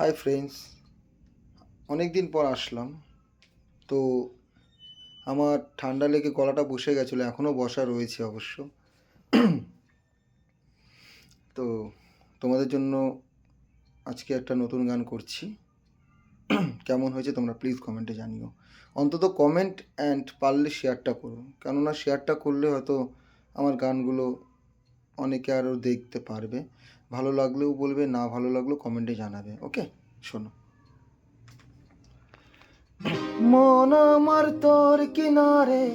Hi friends, অনেক দিন পর আসলাম। তো আমার ঠান্ডা লেগে গলাটা বসে গেছিলো, এখনও বসা রয়েছে অবশ্য। তো তোমাদের জন্য আজকে একটা নতুন গান করছি। কেমন হয়েছে তোমরা প্লিজ কমেন্টে জানিও। অন্তত কমেন্ট অ্যান্ড পারলে শেয়ারটা করো, কেননা শেয়ারটা করলে হয়তো আমার গানগুলো অনেকে আরও দেখতে পারবে। ভালো লাগলেও বলবে, না ভালো লাগলেও কমেন্টে জানাবে। ওকে, শোনো। মন আমার তোর কিনারে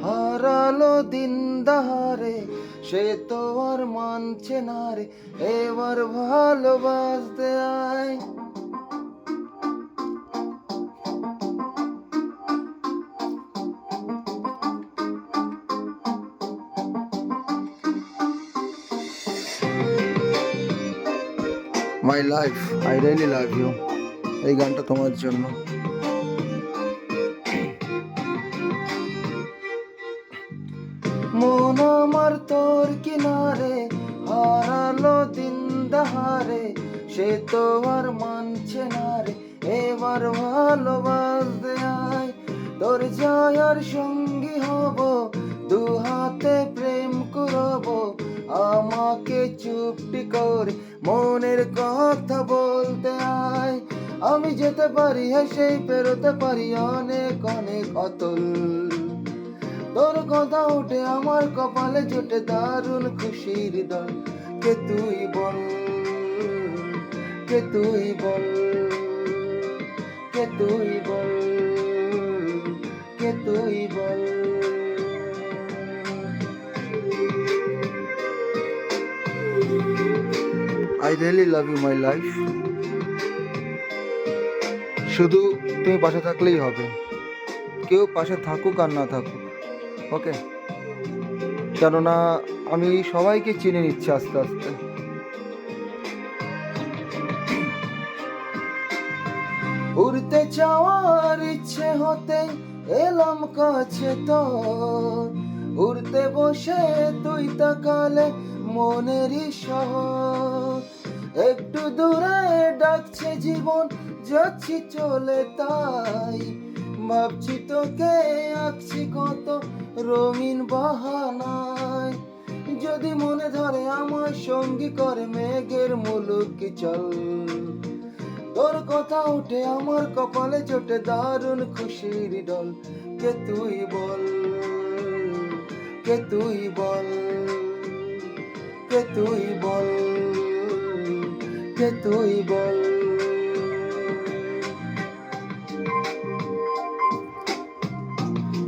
হারালো দিন দাহারে, সে তো আর মানছে না রে, এবার ভালোবাসতে আয়। My life, I really love you. এই গানটা তোমার জন্য। মন আমার তোর কিনারে হারালো দিন দাহারে, সে তো আর মানছে না রে, এবার ভালোবাসতে আয়। তোর ছায়ার সঙ্গী হব, দু হাতে প্রেম করব, আমাকে চুপটি করে মনের কথা বলতে আয়। আমি যেতে পারি হেসেই পেরোতে পারি অনেক অনেক অতল। তোর কথা উঠে আমার কপালে জোটে দারুণ খুশির দল। কে তুই বল, কে তুই বল, কে তুই বল, কে তুই বল। I really love you my life. শুধু তুমি পাশে থাকলেই হবে, কেউ পাশে থাকুক আর না থাকুক। ওকে, কেননা আমি সবাইকে চিনে নিচ্ছি আস্তে আস্তে। উড়তে চাওয়ার ইচ্ছে হতে এলাম কাছে তোর, উড়তে বসে তুই তাকালে মনেরই শহর। একটু দূরে ডাকছে জীবন, যাচ্ছি চলে তাই, ভাবছি তোকে আঁকছি কত রঙিন বাহানায়। যদি মনে ধরে আমার সঙ্গী করে মেঘের মুলুক চল। তোর কথা উঠে আমার কপালে জোটে দারুণ খুশির ডল। কে তুই বল, কে তুই বল, কে তুই বল, কে তুই বল।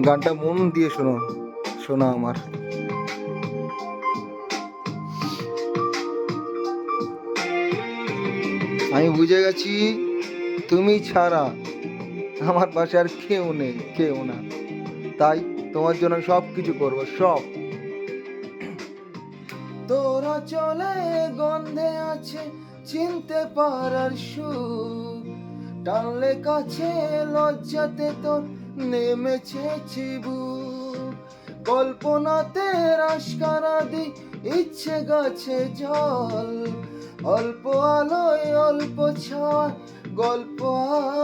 গানটা মন দিয়ে শোনো, শোনা আমার। আমি বুঝে গেছি তুমি ছাড়া আমার পাশে আর কেউ নেই, কেউ না। তাই তোমার জন্য সব কিছু করবো, সব। তোরা চলে গন্ধে আছে চিনতে পারার সুর, টানলে কাছে লজ্জাতে তোর নেমেছে চিবু। কল্পনাতে রাশকারা দি ইচ্ছে গাছে জল, অল্প আলোয় অল্প ছায় গল্প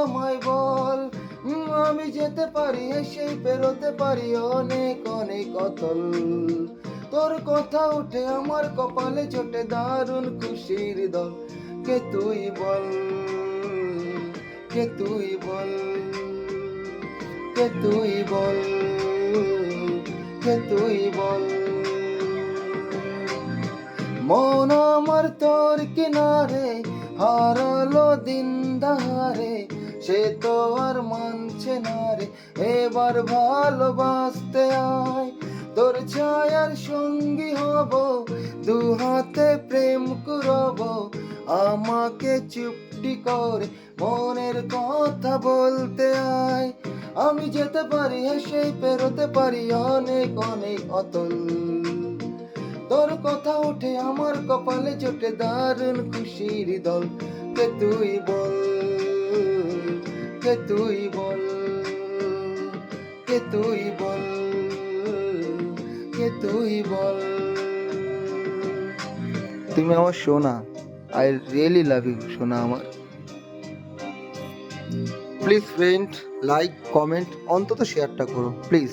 আমায় বল। আমি যেতে পারি হেসেই পেরোতে পারি অনেক অনেক অতল। তোর কথা উঠে আমার কপালে জোটে দারুণ খুশির দল। কে তুই বল, কে তুই বল, কে তুই বল, কে তুই বল। মন আমার তোর কিনারে হারালো দিন দাহারে, সে তো আর মানছে না রে, এবার ভালোবাসতে আয়। তোর ছায়ার সঙ্গী হব, দু হাতে প্রেম করব, আমাকে চুপটি করে মনের কথা বলতে আয়। আমি যেতে পারি হেসেই পেরোতে পারি অনেক অনেক অতল। তোর কথা উঠে আমার কপালে জোটে দারুণ খুশির দল। কে তুই বল, কে তুই বল, কে তুই বল, কে তুই বল। তুমি আমার সোনা, আই রিয়েলি লাভ ইউ সোনা আমার। প্লিজ ফ্রেন্ড, লাইক, কমেন্ট, অন্তত শেয়ারটা করো প্লিজ।